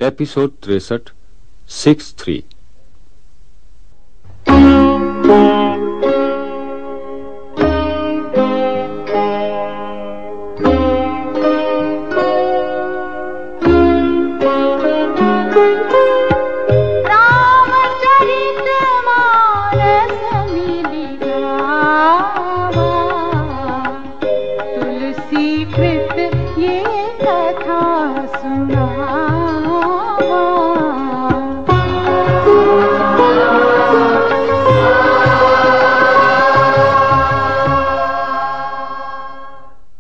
Episode 63 6-3।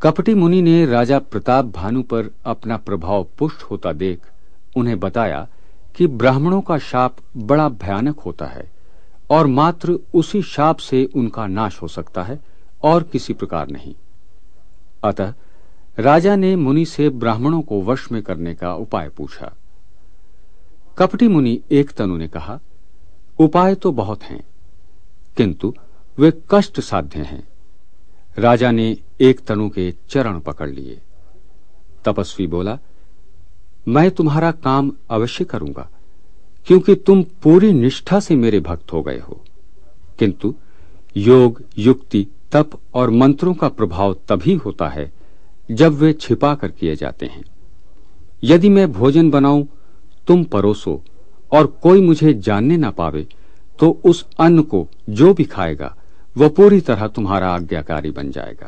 कपटी मुनि ने राजा प्रताप भानु पर अपना प्रभाव पुष्ट होता देख उन्हें बताया कि ब्राह्मणों का शाप बड़ा भयानक होता है और मात्र उसी शाप से उनका नाश हो सकता है और किसी प्रकार नहीं। अतः राजा ने मुनि से ब्राह्मणों को वश में करने का उपाय पूछा। कपटी मुनि एक तनु ने कहा, उपाय तो बहुत हैं, किंतु वे कष्ट साध्य हैं। राजा ने एक तनु के चरण पकड़ लिए। तपस्वी बोला, मैं तुम्हारा काम अवश्य करूंगा, क्योंकि तुम पूरी निष्ठा से मेरे भक्त हो गए हो। किंतु योग, युक्ति, तप और मंत्रों का प्रभाव तभी होता है जब वे छिपा कर किए जाते हैं। यदि मैं भोजन बनाऊं, तुम परोसो और कोई मुझे जानने ना पावे, तो उस अन्न को जो भी खाएगा वह पूरी तरह तुम्हारा आज्ञाकारी बन जाएगा।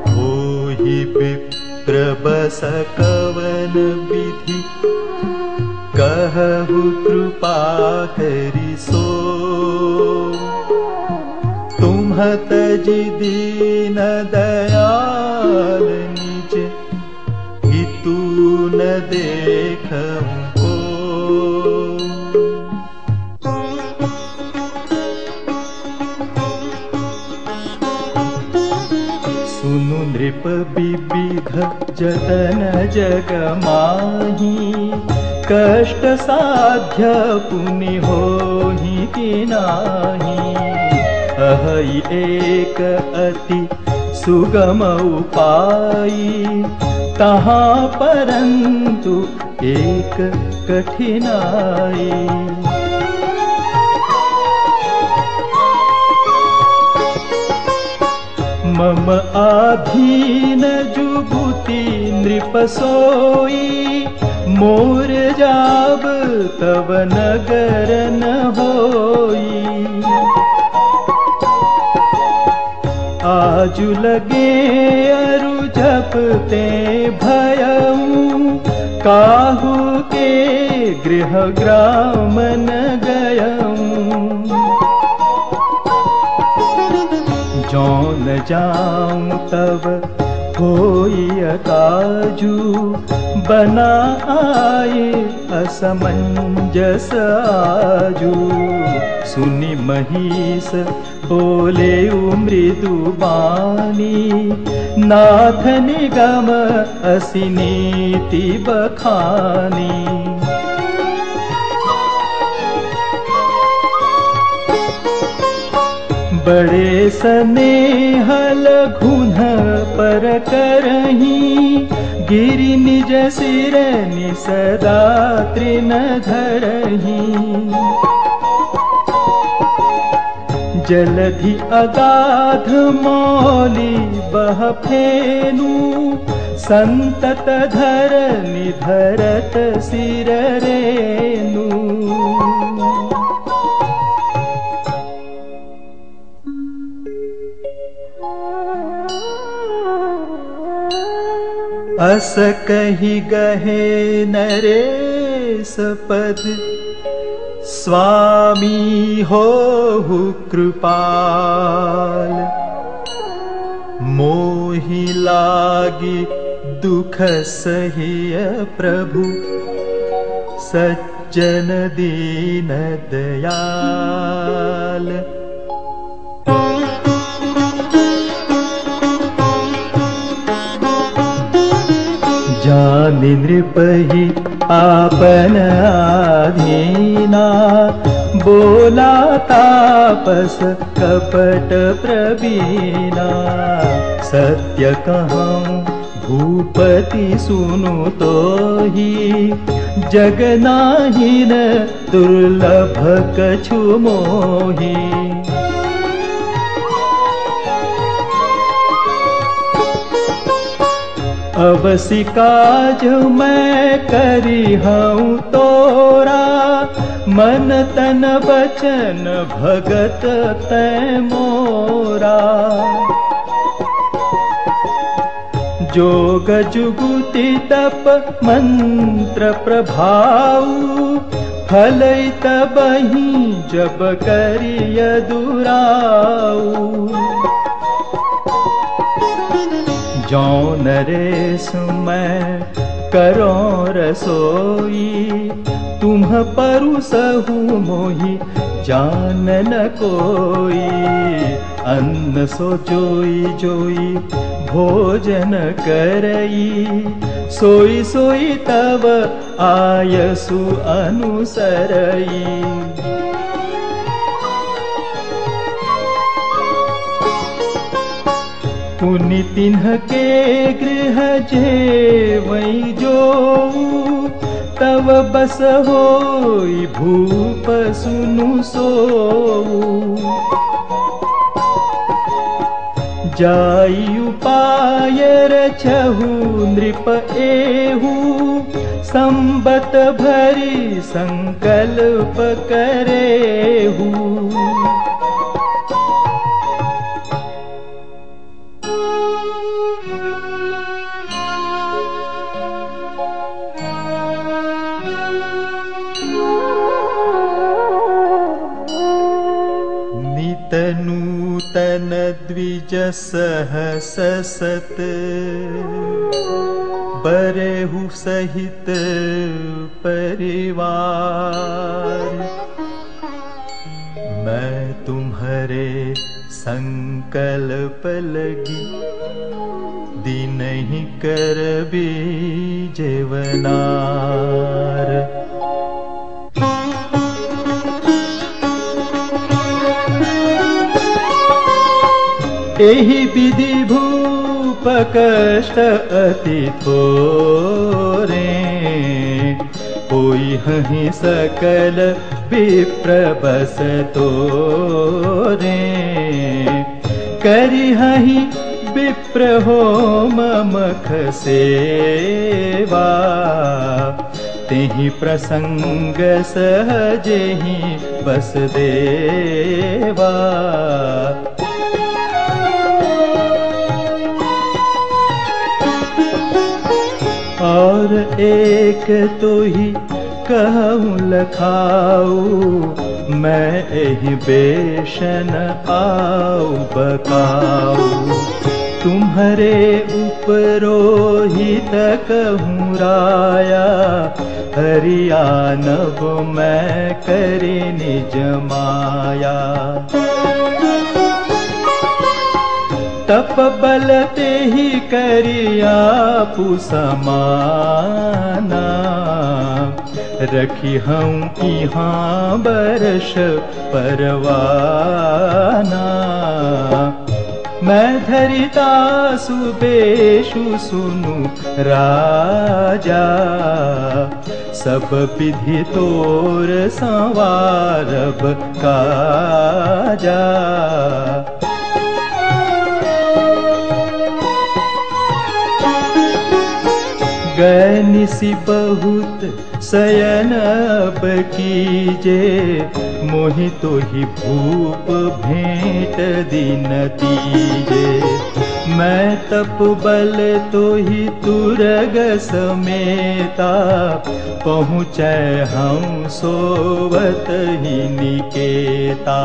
होहि विप्र बस कवन विधि, कहु कृपा करि सो। तजी दीन दयाल निज, हितु न देखहु को। सुनु नृप विविध जतन जग माही, कष्ट साध्य पुनि होहि कि नाही। अहि एक अति सुगम उपाय, तहाँ परंतु एक कठिनाई। मम आधीन जुगुति नृप सोई, मोर जाब तब नगर न होई। आजु लगे अरु जपते भयऊ, काहू के गृह ग्राम न गयऊ। जौन जाऊं तब होई काजू, बना आए असमंजस आजू। सुनि महिष बोले मृदु बानी, नाथ निगम असि नीति बखानी। बड़े स्नेह लघुन पर करही, गिरि निज सिर नि सदा तृण धरही। जलधि अगाध मौली बह फेनु, संतत धरनि धरत सिर रेनु। अस कहि गहे नरेश पद, स्वामी होहु कृपाल। मोहि लागी दुख सहिय प्रभु, सज्जन दीन दयाल। जानि नृपहि आपन आधीना, बोला तापस कपट प्रवीणा। सत्य कहूँ भूपति सुनु तोहि, जग नाहिन दुर्लभ कछु मोहि। अवसि काज मैं करी हूँ तोरा, मन तन बचन भगत तै मोरा। जोग जुगुति तप मंत्र प्रभाऊ, फलै तबहि जब करिय दुराऊ। जौ नरेश मैं करो रसोई, तुम परुसहु मोहि जान न कोई। अन्न सो जोई जोई भोजन करई, सोई सोई तब आयसु अनुसरई। पुनि तिन्ह के गृह जेवई जोऊ, तब बस होई भूप सुनु सोऊ। जाई उपाय रचहु नृप एहू, संबत भरी संकल्प करेहू। नूतन द्विज सहस सत, बरेहु सहित परिवार। मैं तुम्हारे संकल्प लगी, दीनहि करबी जेवनार। एहि विधि भूप कष्ट अति थोरे, कोई हहि सकल विप्र बस तोरे। करि हहि विप्र होम मख सेवा, तेहि प्रसंग सहजेहि बस देवा। और एक तो ही कहूँ लखाऊ, मैं एहि बेशन आऊ बकाऊ। तुम्हारे उपरोहित कहूँ राया, हरियानव मैं करी निज माया। तप बल तेहि करिया पुसमाना, रखी हूँ यहाँ बरस परवाना। मैं धरिता सुबेशु सुनु राजा, सब विधि तोर संवारब काजा। गए निसि बहुत शयन अब कीजे, मोहि तोहि भूप भेंट दिन तीजे। मैं तप बल तोहि तुरग समेता, पहुँचै हम सोवत ही निकेता।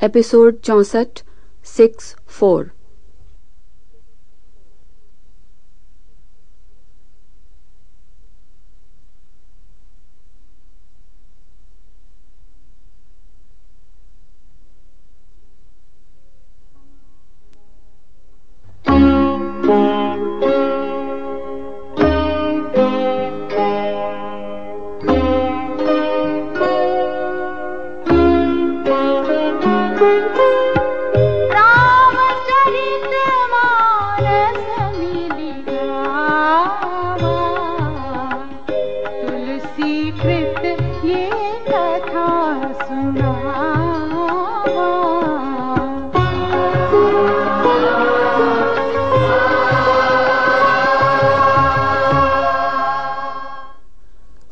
एपिसोड 64 6-4।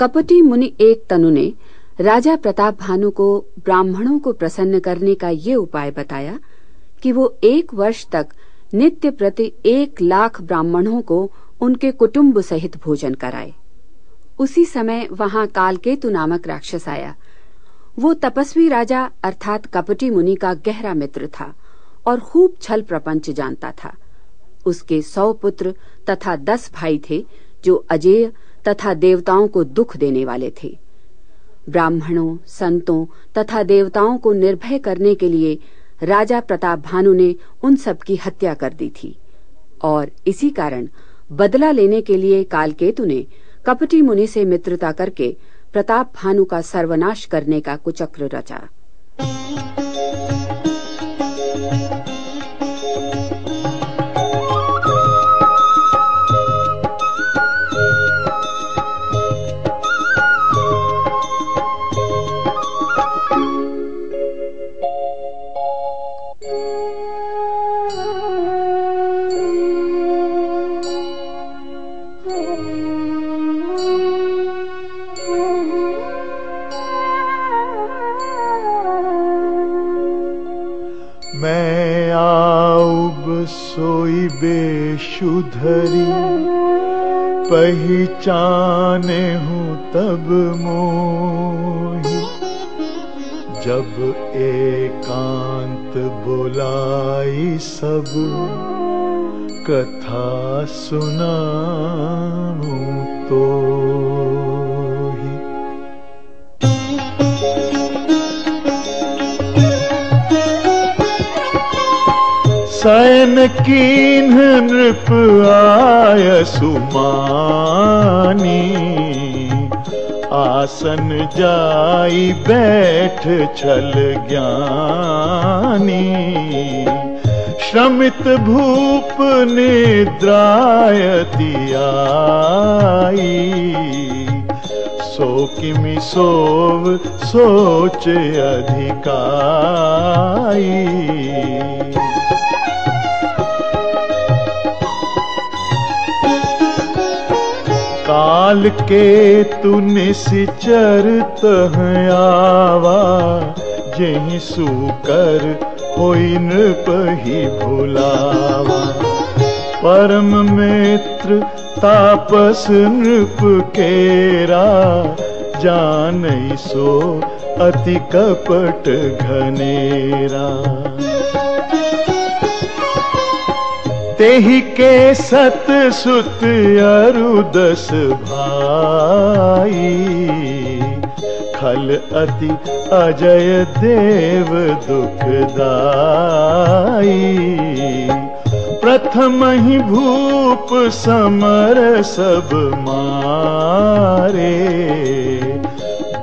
कपटी मुनि एक तनु ने राजा प्रताप भानु को ब्राह्मणों को प्रसन्न करने का ये उपाय बताया कि वो 1 वर्ष तक नित्य प्रति 1 लाख ब्राह्मणों को उनके कुटुंब सहित भोजन कराए। उसी समय वहां कालकेतु नामक राक्षस आया। वो तपस्वी राजा अर्थात कपटी मुनि का गहरा मित्र था और खूब छल प्रपंच जानता था। उसके 100 पुत्र तथा 10 भाई थे जो अजेय तथा देवताओं को दुख देने वाले थे। ब्राह्मणों, संतों तथा देवताओं को निर्भय करने के लिए राजा प्रताप भानु ने उन सब की हत्या कर दी थी और इसी कारण बदला लेने के लिए कालकेतु ने कपटी मुनि से मित्रता करके प्रताप भानु का सर्वनाश करने का कुचक्र रचा। मैं आऊब सोई बेशुधरी, पहचाने हूँ तब मोही। जब एकांत बुलाई सब, कथा सुनाऊं तो शयन कीन्ह नृप आय सुमानी, आसन जाई बैठ छल ज्ञानी। श्रमित भूप निद्रायति आई, सो किमि सोव सोच अधिकाई। काल के तु निश्चर तह आवा, जेहि सूकर होई नृपहि भुलावा। परम मित्र तापस नृप केरा, जानई सो अति कपट घनेरा। तेहि के सत सुत अरु 10 भाई, खल अति अजय देव दुखदाई। प्रथम ही भूप समर सब मारे,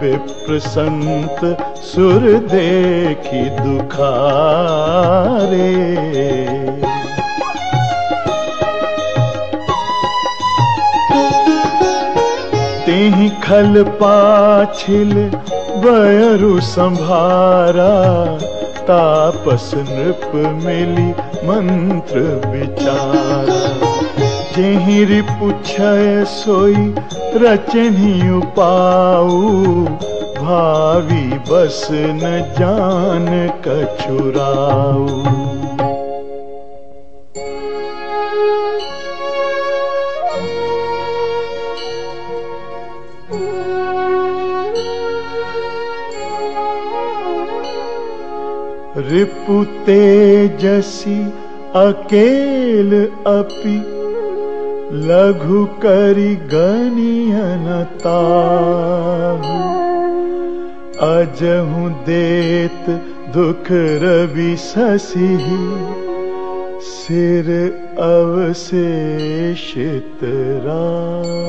विप्र संत सुर देखी दुखारे। तेहि खल पाछिल बयरु संभारा, तापस नृप मिली मंत्र विचारा। जेहि रिपु क्षय सोई रचनि उपाऊ, भावी बस न जान कछुराऊ। रिपु तेजसी अकेल अपि लघु करि गनियन ताहु। अजहु देत दुख रवि शशि सिर अवशेषित राहु।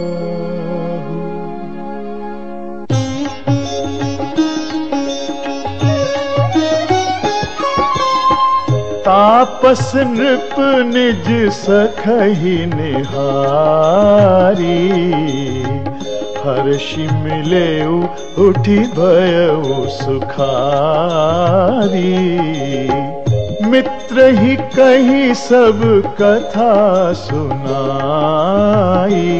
तापस नृप निज सखहि निहारी हर्षि मिलेउ उठी भयउ सुखारी। मित्र ही कही सब कथा सुनाई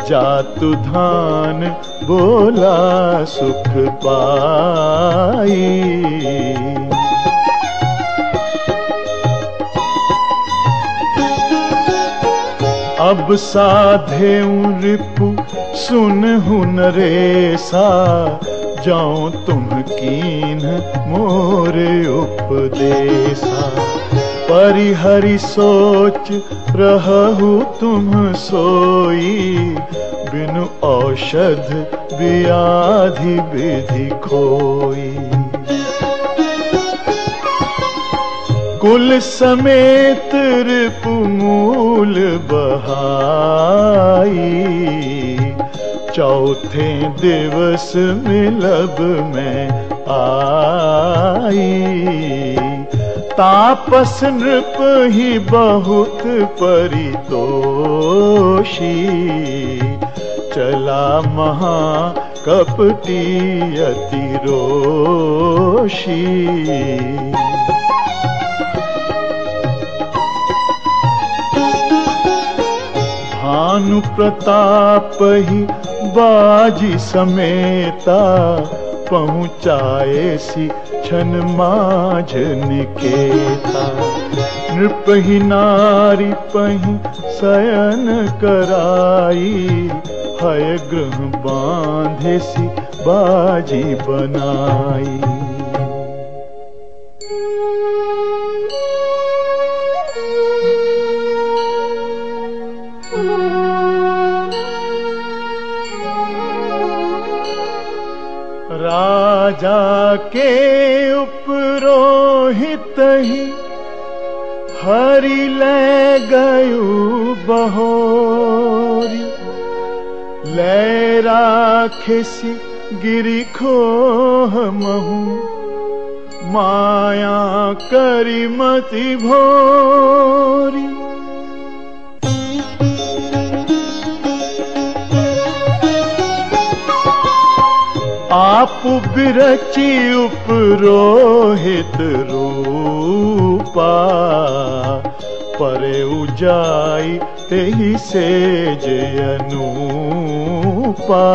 जातु धान बोला सुख पाई। अब साधेउ रिपु सुनहु नरेसा जाऊं तुम कीन्ह मोर उपदेसा। परिहरि सोच रहु तुम सोई बिनु औषध व्याधि विधि खोई। कुल समेत रिपु मूल बहाई चौथे दिवस मिलब में आई। तापस नृप ही बहुत परितोषी चला महा कपटी अति रोषी। भानु प्रताप ही बाजी समेता पहुँचाए सी छन माझ निकेता। नृप ही नारी पही शयन कराई हय गृह बांधे सी बाजी बनाई। राजा के उपरोहित ही हरि ले गयु बहोरी। ले राखिसी गिरि खोह महु माया करि मति भोरी। आप बिरची उपरोहित रूपा परे उजाई तेहि सेज अनूपा।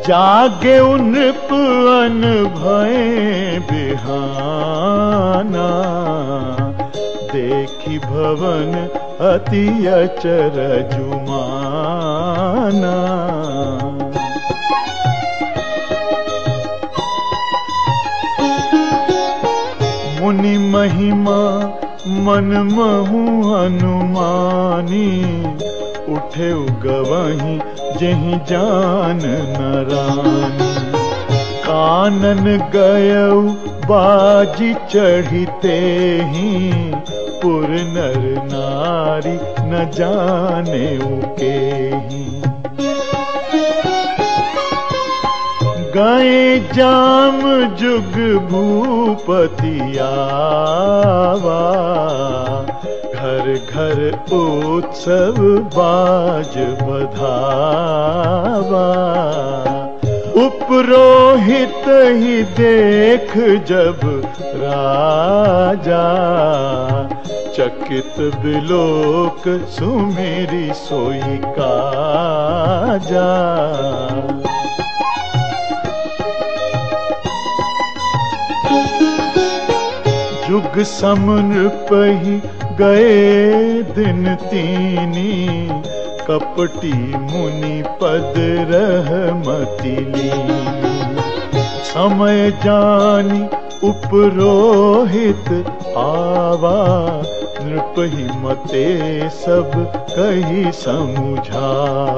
जागे नृप अन भय बिहाना देखी भवन अति अचरजुमाना। मुनि महिमा मन महु अनुमानी उठे गवही जेहि जान नरानी। कानन गयउ बाजी चढ़िते ही पुर नर नारी न जाने उकेही। गए जाम जुग भूपति आवा घर घर उत्सव बाज बधावा। उपरोहित ही देख जब राजा चकित बिलोक सुमेरी सोई काजा। जुग समनृपहि गए दिन तीनी कपटी मुनि पद रहमति लीनी। समय जानी उपरोहित आवा, नृप ही मते सब कही समुझावा।